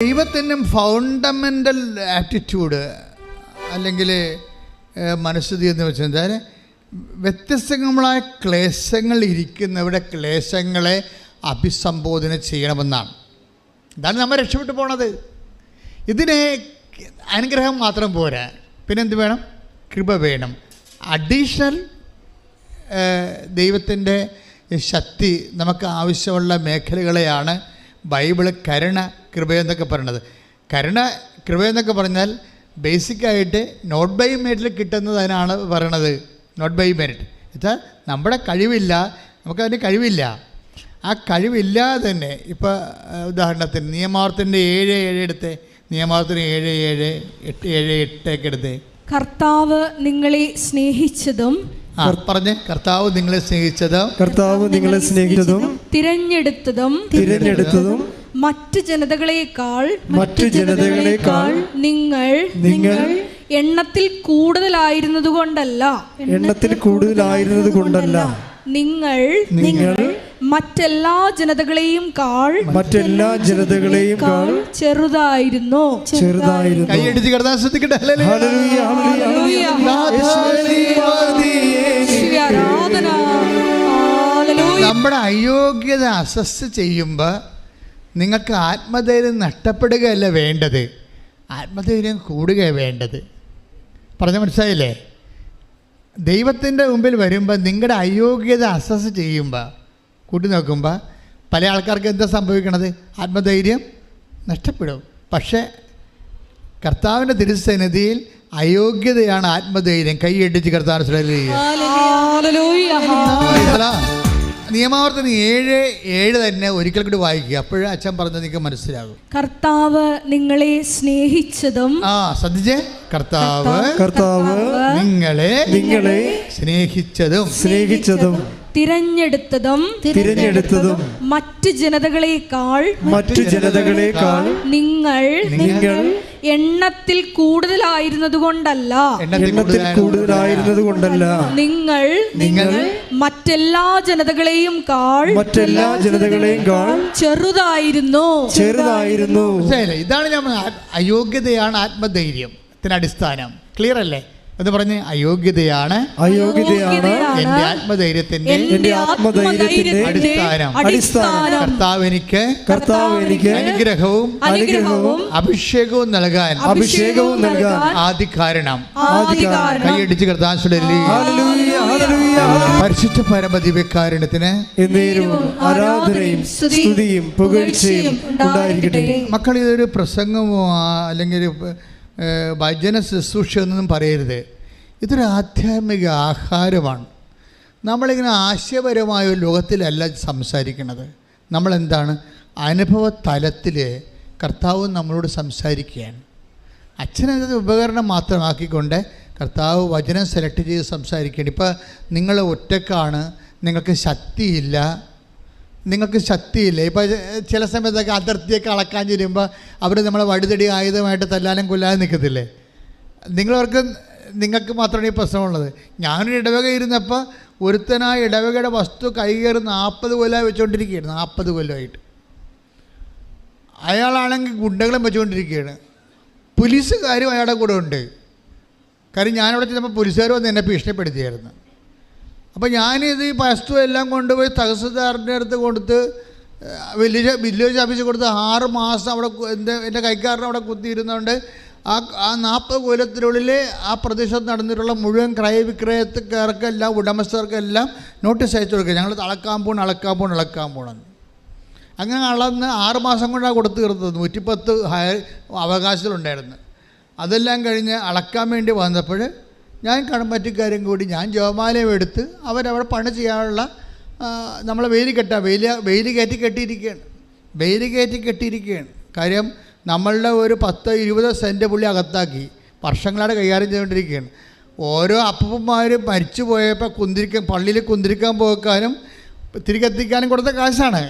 ദൈവത്തിനും ഫൗണ്ടമെൻ്റൽ ആറ്റിറ്റ്യൂഡ് അല്ലെങ്കിൽ മനസ്ഥിതി എന്ന് വെച്ചാൽ വ്യത്യസ്തങ്ങളായ ക്ലേശങ്ങൾ ഇരിക്കുന്നവരുടെ ക്ലേശങ്ങളെ അഭിസംബോധന ചെയ്യണമെന്നാണ്. ഇതാണ് നമ്മൾ രക്ഷപ്പെട്ടു പോണത്. ഇതിന് അനുഗ്രഹം മാത്രം പോരാ, പിന്നെന്ത് വേണം? കൃപ വേണം. അഡീഷണൽ ദൈവത്തിൻ്റെ ശക്തി നമുക്ക് ആവശ്യമുള്ള മേഖലകളെയാണ് ബൈബിള് കരുണ കൃപയെന്നൊക്കെ പറയണത്. കരുണ കൃപയെന്നൊക്കെ പറഞ്ഞാൽ ബേസിക്കായിട്ട് നോട്ട് ബൈ മെറിറ്റിൽ കിട്ടുന്നതിനാണ് പറയണത്. നോട്ട് ബൈ മെറിറ്റ് വെച്ചാൽ നമ്മുടെ കഴിവില്ല, നമുക്കതിന് കഴിവില്ല. ആ കഴിവില്ലാതെ തന്നെ ഇപ്പോൾ ഉദാഹരണത്തിന് നിയമാവർത്തൻ്റെ 7:7 എടുത്തേ, നിയമാവർത്തനം 7:7, 8:7 എടുത്തേ. കർത്താവ് നിങ്ങളെ സ്നേഹിച്ചതും പറഞ്ഞേ, കർത്താവ് നിങ്ങളെ സ്നേഹിച്ചതും കർത്താവ് നിങ്ങളെ സ്നേഹിച്ചതും തിരഞ്ഞെടുത്തതും മറ്റു ജനതകളെക്കാൾ നിങ്ങൾ എണ്ണത്തിൽ കൂടുതലായിരുന്നതുകൊണ്ടല്ല നിങ്ങൾ മറ്റെല്ലാ ജനതകളെയും കാൾ ചെറുതായിരുന്നു. കൈയടിച്ച് കിടന്നാ ശ്രദ്ധിക്കട്ടെ. നമ്മുടെ അയോഗ്യത അസസ് ചെയ്യുമ്പോൾ നിങ്ങൾക്ക് ആത്മധൈര്യം നഷ്ടപ്പെടുകയല്ല വേണ്ടത്, ആത്മധൈര്യം കൂടുകയാണ് വേണ്ടത്. പറഞ്ഞ മനസ്സിലായില്ലേ? ദൈവത്തിൻ്റെ മുമ്പിൽ വരുമ്പോൾ നിങ്ങളുടെ അയോഗ്യത അസസ് ചെയ്യുമ്പോൾ, കൂട്ടി നോക്കുമ്പോൾ പല ആൾക്കാർക്ക് എന്താ സംഭവിക്കണത്? ആത്മധൈര്യം നഷ്ടപ്പെടും. പക്ഷേ കർത്താവിൻ്റെ തിരുസന്നിധിയിൽ അയോഗ്യതയാണ് ആത്മധൈര്യം. കൈയടിച്ച് കർത്താവിനെ നിയമാവർത്തനം 7:7 തന്നെ ഒരിക്കൽ കൂടി വായിക്കുക. അപ്പോഴും അച്ഛൻ പറഞ്ഞത് നിങ്ങൾക്ക് മനസ്സിലാകും. കർത്താവ് നിങ്ങളെ സ്നേഹിച്ചതും ശ്രദ്ധിച്ചേ, കർത്താവ് നിങ്ങളെ സ്നേഹിച്ചതും തിരഞ്ഞെടുത്തതും മറ്റു ജനതകളെക്കാൾ നിങ്ങൾ എണ്ണത്തിൽ കൂടുതലായിരുന്നതുകൊണ്ടല്ല നിങ്ങൾ മറ്റെല്ലാ ജനതകളെയും കാൾ ചെറുതായിരുന്നു. ഇതാണ് ഞാൻ അയോഗ്യതയാണ് ആത്മധൈര്യത്തിന് അടിസ്ഥാനം. ക്ലിയർ അല്ലേ എന്ന് പറഞ്ഞ്? അയോഗ്യതയാണ് എന്റെ ആത്മധൈര്യത്തിന്റെ അടിസ്ഥാനം. കർത്താവ് എനിക്ക് അനുഗ്രഹവും അഭിഷേകവും നൽകാൻ ആദി കാരണം. കൈയടിച്ച് കർത്താവിന്റെ പരിശുദ്ധ പരമദിവ്യകാരുണ്യത്തിന് ആരാധനയും സ്തുതിയും പുകഴ്ചയും ഉണ്ടായിരിക്കട്ടെ. മക്കൾ, ഇതൊരു പ്രസംഗമോ അല്ലെങ്കിൽ ഭജന ശുശ്രൂഷ എന്നൊന്നും പറയരുത്. ഇതൊരു ആധ്യാത്മിക ആഹാരമാണ്. നമ്മളിങ്ങനെ ആശയപരമായ ഒരു ലോകത്തിലല്ല സംസാരിക്കുന്നത്. നമ്മളെന്താണ്? അനുഭവ തലത്തിൽ കർത്താവ് നമ്മളോട് സംസാരിക്കുകയാണ്. അച്ഛനത് ഉപകരണം മാത്രമാക്കിക്കൊണ്ട് കർത്താവ് വചനം സെലക്ട് ചെയ്ത് സംസാരിക്കുകയാണ്. ഇപ്പോൾ നിങ്ങൾ ഒറ്റക്കാണ്, നിങ്ങൾക്ക് ശക്തിയില്ല. ഇപ്പോൾ ചില സമയത്തൊക്കെ അതിർത്തിയൊക്കെ അളക്കാൻ ചെല്ലുമ്പോൾ അവർ നമ്മളെ വടിതടി ആയുധമായിട്ട് തല്ലാനും കൊല്ലാനും നിൽക്കത്തില്ലേ? നിങ്ങൾക്ക് മാത്രമാണ് ഈ പ്രശ്നമുള്ളത്. ഞാനൊരു ഇടവക ഇരുന്നപ്പോൾ ഒരുത്തനായ ഇടവകയുടെ വസ്തു കൈകയറി 40 കൊല്ലമായി വെച്ചുകൊണ്ടിരിക്കുകയാണ്. 40 കൊല്ലമായിട്ട് അയാളാണെങ്കിൽ ഗുണ്ടകളും വെച്ചുകൊണ്ടിരിക്കുകയാണ്. പോലീസുകാരും അയാളുടെ കൂടെ ഉണ്ട്. കാര്യം ഞാനവിടെ ചെന്നപ്പോൾ പോലീസുകാർ വന്ന് എന്നെ ഭീഷണിപ്പെടുത്തിയായിരുന്നു. അപ്പോൾ ഞാനിത് ഈ വസ്തു എല്ലാം കൊണ്ടുപോയി തഹസിൽദാറിൻ്റെ അടുത്ത് കൊടുത്ത് വില്ലേജ് ഓഫീസിൽ കൊടുത്ത് 6 മാസം അവിടെ എൻ്റെ കൈക്കാരനെ അവിടെ കുത്തിയിരുന്നുകൊണ്ട് ആ 40 കൊല്ലത്തിനുള്ളിൽ ആ പ്രദേശത്ത് നടന്നിട്ടുള്ള മുഴുവൻ ക്രയവിക്രയക്കാർക്കെല്ലാം ഉടമസ്ഥർക്കെല്ലാം നോട്ടീസ് അയച്ചു കൊടുക്കുക. ഞങ്ങൾ അളക്കാൻ പോകണം. അങ്ങനെ അളന്ന് 6 മാസം കൊണ്ടാണ് കൊടുത്തു തീർത്തത്. 110 അവകാശങ്ങളുണ്ടായിരുന്നു. അതെല്ലാം കഴിഞ്ഞ് അളക്കാൻ വേണ്ടി വന്നപ്പോൾ ഞാൻ കടമ്പറ്റിക്കാരും കൂടി ഞാൻ ജോമാലയം എടുത്ത് അവരവിടെ പണി ചെയ്യാനുള്ള നമ്മളെ വെയിൽ കയറ്റി കെട്ടിയിരിക്കുകയാണ്. കാര്യം നമ്മളുടെ ഒരു 10-20 സെൻറ്റ് പുള്ളി അകത്താക്കി വർഷങ്ങളായിട്ട് കൈകാര്യം ചെയ്തുകൊണ്ടിരിക്കുകയാണ്. ഓരോ അപ്പന്മാരും മരിച്ചു പോയപ്പോൾ പള്ളിയിൽ കുന്തിരിക്കാൻ പോക്കാനും തിരികെത്തിക്കാനും കൊടുത്ത കാശാണ്.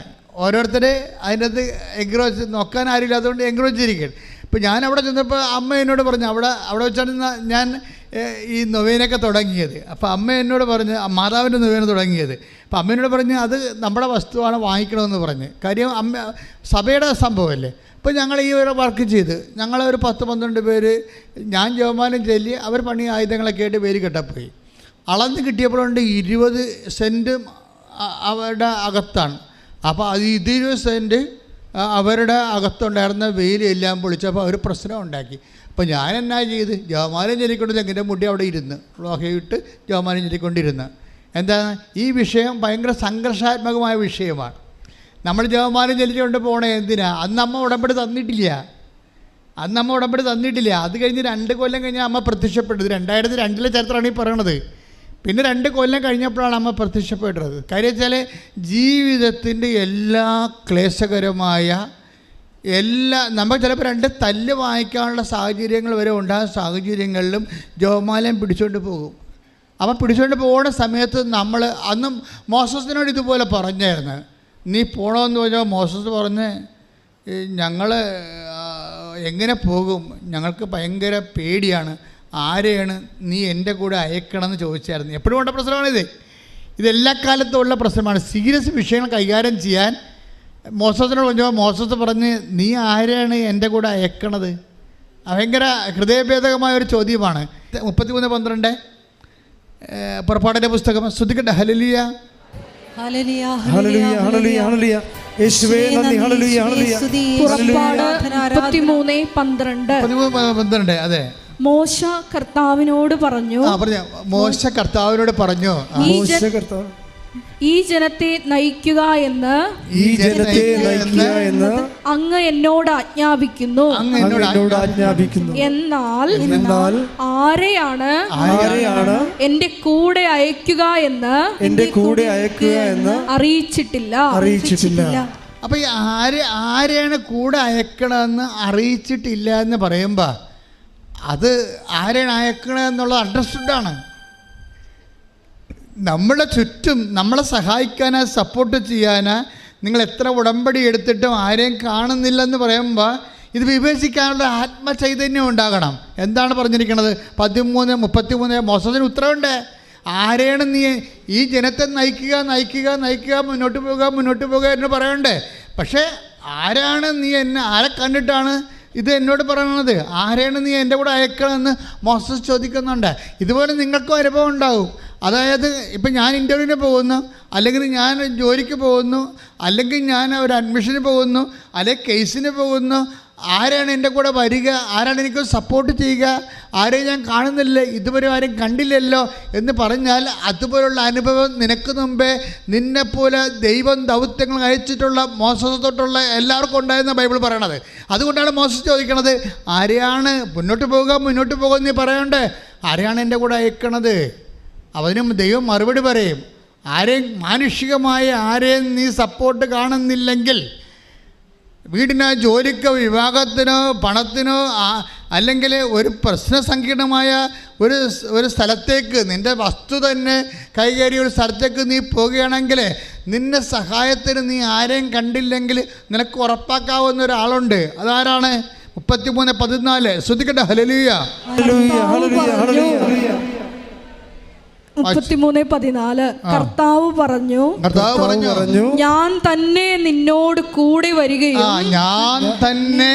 ഓരോരുത്തരെ അതിനകത്ത് എൻക്രോച്ച് നോക്കാൻ ആരുമില്ല, അതുകൊണ്ട് എൻക്രോച്ച് ചെയ്തിരിക്കുകയാണ്. ഇപ്പോൾ ഞാൻ അവിടെ ചെന്നപ്പോൾ അമ്മ എന്നോട് പറഞ്ഞു, അവിടെ വെച്ചാണ് ഞാൻ ഈ നൊവേനൊക്കെ തുടങ്ങിയത്. അപ്പോൾ അമ്മ എന്നോട് പറഞ്ഞ്, മാതാവിൻ്റെ നൊവേന തുടങ്ങിയത്. അപ്പോൾ അമ്മ എന്നോട് പറഞ്ഞ് അത് നമ്മുടെ വസ്തുവാണ്, വാങ്ങിക്കണമെന്ന് പറഞ്ഞ്. കാര്യം അമ്മ സഭയുടെ സംഭവമല്ലേ. അപ്പോൾ ഞങ്ങൾ ഈ ഒരു വർക്ക് ചെയ്ത് ഞങ്ങളൊരു 10-12 പേര്, ഞാൻ ജവമാനം ചൊല്ലി, അവർ പണി ആയുധങ്ങളൊക്കെ ആയിട്ട് വേലി കെട്ടപ്പോയി. അളന്ന് കിട്ടിയപ്പോഴുണ്ട് 20 സെൻറ്റ് അവരുടെ അകത്താണ്. അപ്പോൾ അത് 20 സെൻറ്റ് അവരുടെ അകത്തുണ്ടായിരുന്ന വേലിയെല്ലാം പൊളിച്ചപ്പോൾ അവർ പ്രശ്നം ഉണ്ടാക്കി. അപ്പോൾ ഞാൻ എന്നാ ചെയ്ത്, ജവമാനം ചൊല്ലിക്കൊണ്ട് തെങ്ങിൻ്റെ മുടി അവിടെ ഇരുന്ന് ലോഹയിട്ട് ജവമാനം ചൊല്ലിക്കൊണ്ടിരുന്ന്. എന്താണ് ഈ വിഷയം ഭയങ്കര സംഘർഷാത്മകമായ വിഷയമാണ്. നമ്മൾ ജവമാനം ചൊല്ലിക്കൊണ്ട് പോകണേ എന്തിനാ? അന്ന് അമ്മ ഉടമ്പടി തന്നിട്ടില്ല. അത് കഴിഞ്ഞ് 2 കൊല്ലം കഴിഞ്ഞാൽ അമ്മ പ്രത്യക്ഷപ്പെട്ടത്. 2002 ചരിത്രമാണ് ഈ പറയണത്. പിന്നെ 2 കൊല്ലം കഴിഞ്ഞപ്പോഴാണ് അമ്മ പ്രത്യക്ഷപ്പെട്ടത്. കാര്യം വെച്ചാൽ ജീവിതത്തിൻ്റെ എല്ലാ ക്ലേശകരമായ നമുക്ക് ചിലപ്പോൾ 2 തല്ല് വാങ്ങിക്കാനുള്ള സാഹചര്യങ്ങൾ വരെ ഉണ്ടാകുന്ന സാഹചര്യങ്ങളിലും ജവമാലയം പിടിച്ചുകൊണ്ട് പോകും. അപ്പം പിടിച്ചുകൊണ്ട് പോകുന്ന സമയത്ത് നമ്മൾ അന്നും മോസസിനോട് ഇതുപോലെ പറഞ്ഞായിരുന്നു, നീ പോകണമെന്ന് പറഞ്ഞാൽ മോസസ് പറഞ്ഞ്, ഞങ്ങൾ എങ്ങനെ പോകും, ഞങ്ങൾക്ക് ഭയങ്കര പേടിയാണ്, ആരെയാണ് നീ എൻ്റെ കൂടെ അയക്കണമെന്ന് ചോദിച്ചായിരുന്നു. എപ്പോഴും ഉള്ള പ്രശ്നമാണിത്. ഇതെല്ലാ കാലത്തും ഉള്ള പ്രശ്നമാണ്. സീരിയസ് വിഷയങ്ങൾ കൈകാര്യം ചെയ്യാൻ മോസസിനോട് പറഞ്ഞപ്പോൾ മോസസ് പറഞ്ഞ്, നീ ആരെയാണ് എൻ്റെ കൂടെ അയക്കണത്? ഭയങ്കര ഹൃദയഭേദകമായ ഒരു ചോദ്യമാണ്. 33:12 പുറപ്പാടിൻ്റെ പുസ്തകം. ശ്രദ്ധിക്കട്ടെ. ഹല്ലേലൂയ, ഹല്ലേലൂയ, ഹല്ലേലൂയ, ഹല്ലേലൂയ. യേശുവേ നന്ദി. ഹല്ലേലൂയ, ഹല്ലേലൂയ. പുറപ്പാട് 33:12. അതെ. മോശ കർത്താവിനോട് പറഞ്ഞു, ഈ ജനത്തെ നയിക്കുക എന്ന് അങ്ങ് എന്നോട് ആജ്ഞാപിക്കുന്നു. എന്നാൽ ആരെയാണ് എന്റെ കൂടെ അയക്കുക എന്ന് അറിയിച്ചിട്ടില്ല. അപ്പൊ ഈ ആരെയാണ് കൂടെ അയക്കണമെന്ന് അറിയിച്ചിട്ടില്ല എന്ന് പറയുമ്പോ അത് ആരെയാണ് അയക്കണമെന്നുള്ളത് അണ്ടർസ്റ്റുഡാണ്. നമ്മുടെ ചുറ്റും നമ്മളെ സഹായിക്കാനാ, സപ്പോർട്ട് ചെയ്യാനാ നിങ്ങൾ എത്ര ഉടമ്പടി എടുത്തിട്ടും ആരെയും കാണുന്നില്ലെന്ന് പറയുമ്പോൾ ഇത് വിവേചിക്കാനുള്ള ആത്മചൈതന്യം ഉണ്ടാകണം. എന്താണ് പറഞ്ഞിരിക്കുന്നത്? 13:33 മോസസിന് ഉത്തരവുണ്ട്. ആരെയാണ് നീ ഈ ജനത്തെ നയിക്കുക, മുന്നോട്ട് പോകുക എന്ന് പറയണ്ടേ? പക്ഷേ ആരാണ് നീ ആരെ കണ്ടിട്ടാണ് ഇത് എന്നോട് പറയണത്? ആരെയാണ് നീ എൻ്റെ കൂടെ അയക്കണമെന്ന് മോസസ് ചോദിക്കുന്നുണ്ട്. ഇതുപോലെ നിങ്ങൾക്കും അനുഭവം ഉണ്ടാകും. അതായത് ഇപ്പം ഞാൻ ഇൻ്റർവ്യൂവിന് പോകുന്നു, അല്ലെങ്കിൽ ഞാൻ ജോലിക്ക് പോകുന്നു, അല്ലെങ്കിൽ ഞാൻ ഒരു അഡ്മിഷന് പോകുന്നു, അല്ലെങ്കിൽ കേസിന് പോകുന്നു. ആരാണ് എൻ്റെ കൂടെ വരിക? ആരാണ് എനിക്ക് സപ്പോർട്ട് ചെയ്യുക? ആരെയും ഞാൻ കാണുന്നില്ല, ഇതുവരെ ആരും കണ്ടില്ലല്ലോ എന്ന് പറഞ്ഞാൽ അതുപോലുള്ള അനുഭവം നിനക്ക് മുമ്പേ നിന്നെപ്പോലെ ദൈവം ദൗത്യങ്ങൾ അയച്ചിട്ടുള്ള മോസസ് തൊട്ടുള്ള എല്ലാവർക്കും ഉണ്ടായെന്ന ബൈബിൾ പറയണത്. അതുകൊണ്ടാണ് മോസസ് ചോദിക്കണത്, ആരെയാണ് മുന്നോട്ട് പോകുക നീ പറയണ്ടേ? ആരെയാണ് എൻ്റെ കൂടെ അയക്കണത്? അവനും ദൈവം മറുപടി പറയും. ആരെയും മാനുഷികമായ ആരെയും നീ സപ്പോർട്ട് കാണുന്നില്ലെങ്കിൽ, വീടിനോ ജോലിക്കോ വിവാഹത്തിനോ പണത്തിനോ അല്ലെങ്കിൽ ഒരു പ്രശ്നസങ്കീർണമായ ഒരു സ്ഥലത്തേക്ക്, നിൻ്റെ വസ്തു തന്നെ കൈകാര്യ ഒരു സ്ഥലത്തേക്ക് നീ പോവുകയാണെങ്കിൽ, നിന്നെ സഹായത്തിന് നീ ആരെയും കണ്ടില്ലെങ്കിൽ നിനക്ക് ഉറപ്പാക്കാവുന്ന ഒരാളുണ്ട്. അതാരാണ്? 33:14 ശ്രദ്ധിക്കട്ടെ. ഹല്ലേലൂയ, ഹല്ലേലൂയ, ഹല്ലേലൂയ. 33:14 കർത്താവ് പറഞ്ഞു, ഞാൻ തന്നെ നിന്നോട് കൂടെ വരികയും ഞാൻ തന്നെ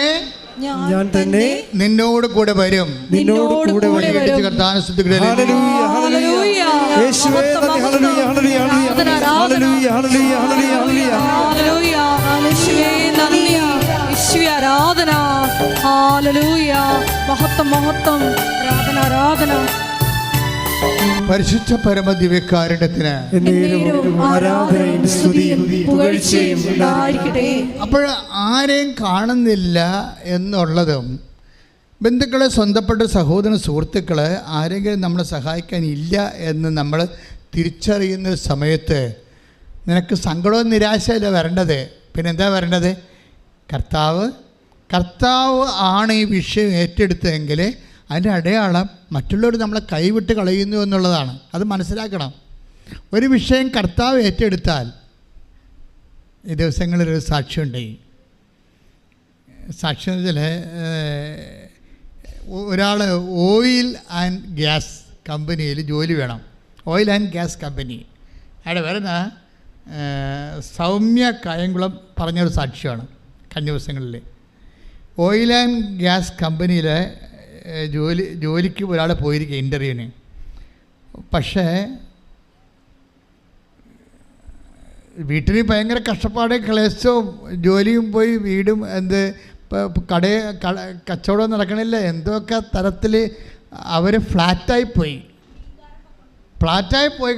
നിന്നോട് കൂടെ വരും. ആരാധന, ഹല്ലേലൂയ, മഹത്വം, ആരാധന. പരിശുദ്ധ പരമദിവ്യകാരുണ്യത്തിന് ആരാധനയും സ്തുതിയും പുകഴ്ചയും ഉണ്ടായിരിക്കട്ടെ. അപ്പോൾ ആരെയും കാണുന്നില്ല എന്നുള്ളതും, ബന്ധുക്കളെ, സ്വന്തപ്പെട്ട സഹോദര സുഹൃത്തുക്കളെ ആരെങ്കിലും നമ്മളെ സഹായിക്കാനില്ല എന്ന് നമ്മൾ തിരിച്ചറിയുന്ന സമയത്ത് നിനക്ക് സങ്കടവും നിരാശയല്ല വരേണ്ടത്. പിന്നെ എന്താ വരേണ്ടത്? കർത്താവ് ആണ് ഈ വിഷയം ഏറ്റെടുത്തതെങ്കിൽ അതിൻ്റെ അടയാളം മറ്റുള്ളവർ നമ്മളെ കൈവിട്ട് കളയുന്നു എന്നുള്ളതാണ്. അത് മനസ്സിലാക്കണം. ഒരു വിഷയം കർത്താവ് ഏറ്റെടുത്താൽ, ഈ ദിവസങ്ങളിലൊരു സാക്ഷ്യമുണ്ട്. സാക്ഷ്യം എന്ന് വെച്ചാൽ ഒരാൾ ഓയിൽ ആൻഡ് ഗ്യാസ് കമ്പനിയിൽ ജോലി വേണം. Oil and gas company. അവിടെ വരുന്ന സൗമ്യ കായംകുളം പറഞ്ഞൊരു സാക്ഷ്യമാണ് കഴിഞ്ഞ ദിവസങ്ങളിൽ. ഓയിൽ ആൻഡ് ഗ്യാസ് കമ്പനിയിലെ ജോലിക്ക് ഒരാൾ പോയിരിക്കുക ഇൻ്റർവ്യൂവിന്. പക്ഷേ വീട്ടിൽ ഭയങ്കര കഷ്ടപ്പാട്, ക്ലേശവും, ജോലിയും പോയി, വീടും കച്ചവടം നടക്കണില്ല, എന്തൊക്കെ തരത്തിൽ അവർ ഫ്ലാറ്റായി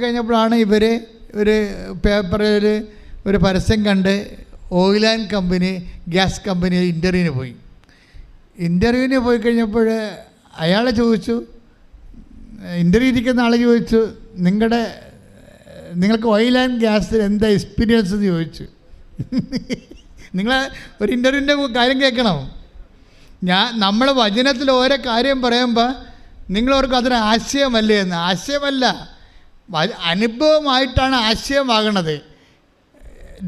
കഴിഞ്ഞപ്പോഴാണ് ഇവർ ഒരു പേപ്പറിൽ ഒരു പരസ്യം കണ്ട് oil and company gas company ഇൻ്റർവ്യൂവിന് പോയി കഴിഞ്ഞപ്പോൾ അയാളെ ചോദിച്ചു, ഇൻ്റർവ്യൂ ഇരിക്കുന്ന ആൾ ചോദിച്ചു, നിങ്ങൾക്ക് ഓയിൽ ആൻഡ് ഗ്യാസിൽ എന്താ എക്സ്പീരിയൻസ് എന്ന് ചോദിച്ചു. നിങ്ങൾ ഒരു ഇൻ്റർവ്യൂവിൻ്റെ കാര്യം കേൾക്കണം. നമ്മൾ വചനത്തിൽ ഓരോ കാര്യം പറയുമ്പോൾ നിങ്ങളവർക്ക് അതൊരു ആശയമല്ലേ എന്ന്. ആശയമല്ല, അനുഭവമായിട്ടാണ് ആശയമാകണത്.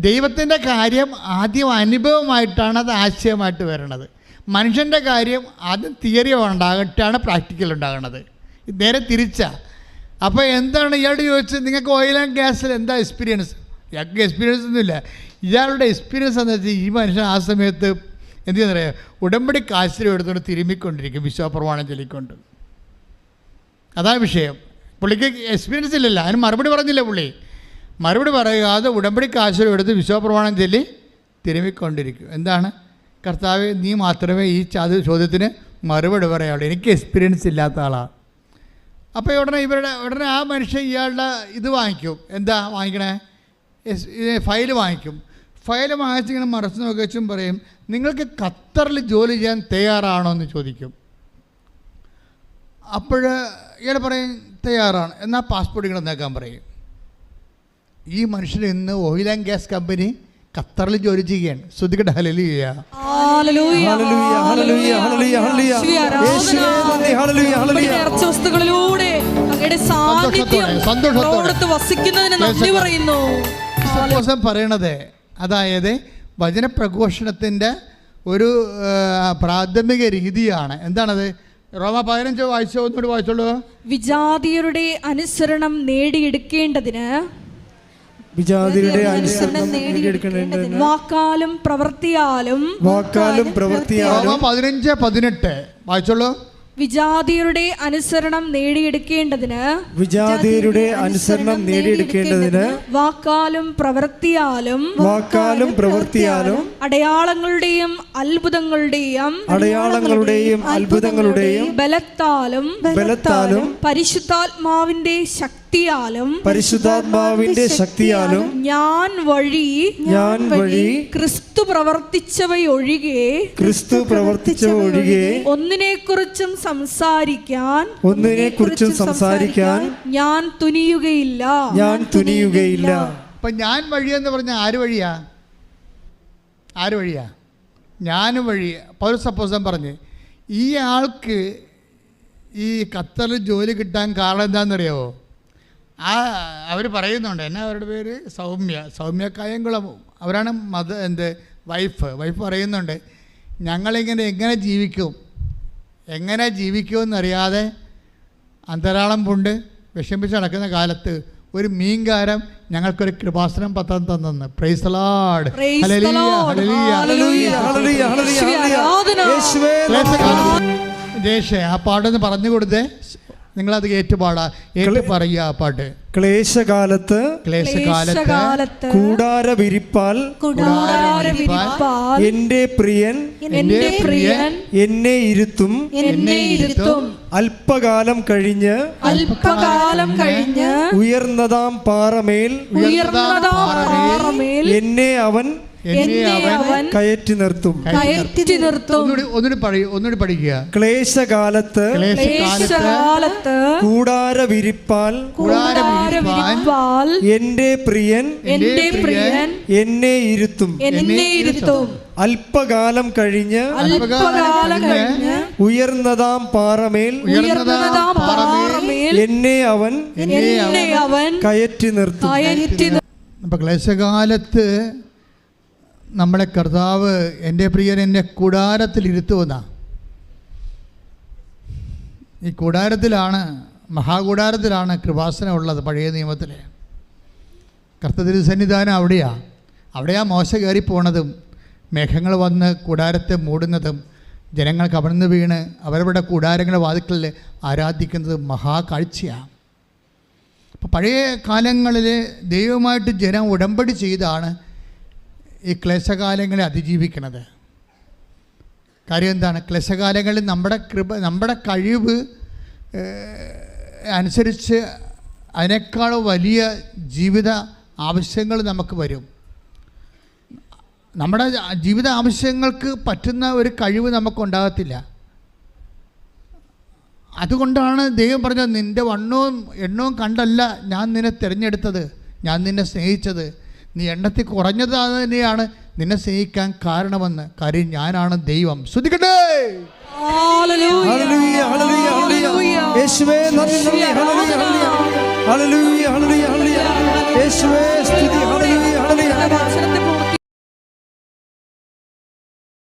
ദൈവത്തിൻ്റെ കാര്യം ആദ്യം അനുഭവമായിട്ടാണ് അത് ആശയമായിട്ട് വരണത്. മനുഷ്യൻ്റെ കാര്യം ആദ്യം തിയറി ഉണ്ടാകട്ടാണ് പ്രാക്ടിക്കൽ ഉണ്ടാകണത്. നേരെ തിരിച്ചാണ്. അപ്പോൾ എന്താണ് ഇയാളോട് ചോദിച്ചത്, നിങ്ങൾക്ക് ഓയിൽ ആൻഡ് ഗ്യാസിൽ എന്താ എക്സ്പീരിയൻസ്? ഇയാൾക്ക് എക്സ്പീരിയൻസ് ഒന്നുമില്ല. ഇയാളുടെ എക്സ്പീരിയൻസ് എന്താ വെച്ചാൽ ഈ മനുഷ്യൻ ആ സമയത്ത് എന്ത് ചെയ്യുന്നറിയാം, ഉടമ്പടി കാശിലും എടുത്തുകൊണ്ട് തിരുമ്മിക്കൊണ്ടിരിക്കും, വിശ്വാസപ്രമാണം ചൊല്ലിക്കൊണ്ട്. അതാണ് വിഷയം. പുള്ളിക്ക് എക്സ്പീരിയൻസ് ഇല്ലല്ലോ, അതിന് മറുപടി പറഞ്ഞില്ല. പുള്ളി മറുപടി പറയാതെ ഉടമ്പടി കാശിലും എടുത്ത് വിശ്വാസപ്രമാണം ചൊല്ലി തിരുമ്മിക്കൊണ്ടിരിക്കും. എന്താണ്, കർത്താവേ നീ മാത്രമേ ഈ ചോദ്യത്തിന് മറുപടി പറയാവുള്ളൂ, എനിക്ക് എക്സ്പീരിയൻസ് ഇല്ലാത്ത ആളാണ്. അപ്പോൾ ഉടനെ ആ മനുഷ്യൻ ഇയാളുടെ ഇത് വാങ്ങിക്കും. എന്താ വാങ്ങിക്കണേ? ഫയൽ വാങ്ങിക്കും. ഫയൽ വാങ്ങിച്ചിങ്ങനെ മറച്ചു നോക്കിച്ചും പറയും, നിങ്ങൾക്ക് ഖത്തറിൽ ജോലി ചെയ്യാൻ തയ്യാറാണോ എന്ന് ചോദിക്കും. അപ്പോൾ ഇയാൾ പറയും തയ്യാറാണ്, എന്നാൽ പാസ്പോർട്ട് ഇങ്ങനെ നേക്കാൻ പറയും. ഈ മനുഷ്യൻ ഇന്ന് ഓയിൽ ആൻഡ് ഗ്യാസ് കമ്പനി ഖത്തറിൽ ജോലി ചെയ്യുകയാണ്. ശ്രദ്ധിക്കട്ടെ. ഹല്ലേലൂയ. സന്തോഷം പറയണത് അതായത് വചനപ്രഘോഷണത്തിൻ്റെ ഒരു പ്രാഥമിക രീതിയാണ്. എന്താണത്? റോമ 15 വായിച്ചോ, ഒന്നുകൂടി വായിച്ചോളൂ. വിജാതിയരുടെ അനുസരണം നേടിയെടുക്കേണ്ടതിന് വാക്കാലും പ്രവൃത്തിയാലും 15:18 വായിച്ചോളൂ. വിജാതിയരുടെ അനുസരണം നേടിയെടുക്കേണ്ടതിന് വാക്കാലും പ്രവൃത്തിയാലും അടയാളങ്ങളുടെയും അത്ഭുതങ്ങളുടെയും ബലത്താലും പരിശുദ്ധാത്മാവിന്റെ ശക്തിയാലും ഞാൻ വഴി ക്രിസ്തു പ്രവർത്തിച്ചവയൊഴികെ ഒന്നിനെക്കുറിച്ചും സംസാരിക്കാൻ ഞാൻ തുനിയുകയില്ല. അപ്പൊ ഞാൻ വഴിയെന്ന് പറഞ്ഞ ആര് വഴിയാ? ഞാൻ വഴി. പൗലോസ് അപ്പോസ്തലൻ പറഞ്ഞ് ഈ ആൾക്ക് ഈ ഖത്തറിൽ ജോലി കിട്ടാൻ കാരണം എന്താണെന്നറിയാവോ? അവർ പറയുന്നുണ്ട്, എന്നാ അവരുടെ പേര്? സൗമ്യ കായംകുളം. അവരാണ് വൈഫ് പറയുന്നുണ്ട്, ഞങ്ങളിങ്ങനെ എങ്ങനെ ജീവിക്കുമെന്നറിയാതെ അന്തരാളം പൂണ്ട് വിഷമിച്ച് നടക്കുന്ന കാലത്ത് ഒരു മീൻകാരം ഞങ്ങൾക്കൊരു കൃപാസനം പത്രം തന്നെന്ന്. Praise the lord. ജേഷേ ആ പാട്ടൊന്ന് പറഞ്ഞു കൊടുത്തേ. നിങ്ങളത് ഏറ്റു പറയുക ആ പാട്ട്. ക്ലേശകാലത്ത് കൂടാര വിരിപ്പാൽ എന്റെ പ്രിയൻ എന്നെ ഇരുത്തും. അല്പകാലം കഴിഞ്ഞ് ഉയർന്നതാം പാറമേൽ എന്നെ അവൻ കയറ്റി നിർത്തും. ഒന്നുകൂടി പഠിക്കുക. ക്ലേശകാലത്ത് കൂടാര വിരിപ്പാൽ എന്റെ പ്രിയൻ എന്നെ ഇരുത്തും. അല്പകാലം കഴിഞ്ഞ് ഉയർന്നതാം പാറമേൽ എന്നെ അവൻ കയറ്റി നിർത്തും. അപ്പം ക്ലേശകാലത്ത് നമ്മളെ കർത്താവ് എൻ്റെ പ്രിയൻ എന്നെ കൂടാരത്തിൽ ഇരുത്തുമെന്നാ. ഈ കൂടാരത്തിലാണ്, മഹാകൂടാരത്തിലാണ് കൃപാസനം ഉള്ളത്. പഴയ നിയമത്തിൽ കർത്തൃ സന്നിധാനം അവിടെയാ മോശ കയറി പോണതും മേഘങ്ങൾ വന്ന് കൂടാരത്തെ മൂടുന്നതും ജനങ്ങൾ കവർന്നു വീണ് അവരവരുടെ കൂടാരങ്ങളുടെ വാതിൽക്കൽ ആരാധിക്കുന്നതും മഹാകാഴ്ചയാണ്. അപ്പോൾ പഴയ കാലങ്ങളിൽ ദൈവമായിട്ട് ജനം ഉടമ്പടി ചെയ്താണ് ഈ ക്ലേശകാലങ്ങളെ അതിജീവിക്കുന്നത്. കാര്യം എന്താണ്? ക്ലേശകാലങ്ങളിൽ നമ്മുടെ കഴിവ് അനുസരിച്ച് അതിനേക്കാൾ വലിയ ജീവിത ആവശ്യങ്ങൾ നമുക്ക് വരും. നമ്മുടെ ജീവിത ആവശ്യങ്ങൾക്ക് പറ്റുന്ന ഒരു കഴിവ് നമുക്കുണ്ടാകത്തില്ല. അതുകൊണ്ടാണ് ദൈവം പറഞ്ഞത്, നിൻ്റെ വണ്ണവും എണ്ണവും കണ്ടല്ല ഞാൻ നിന്നെ തിരഞ്ഞെടുത്തത്, ഞാൻ നിന്നെ സ്നേഹിച്ചത്, നീ എണ്ണത്തിൽ കുറഞ്ഞത് തന്നെയാണ് നിന്നെ സ്നേഹിക്കാൻ കാരണമെന്ന്. കാര്യം ഞാനാണ് ദൈവം. ശ്രദ്ധിക്കട്ടെ. ഹല്ലേലൂയ, ഹല്ലേലൂയ, ഹല്ലേലൂയ. യേശുവേ നന്ദി, ഹല്ലേലൂയ, ഹല്ലേലൂയ, ഹല്ലേലൂയ, ഹല്ലേലൂയ. യേശുവേ സ്തുതി, ഹല്ലേലൂയ.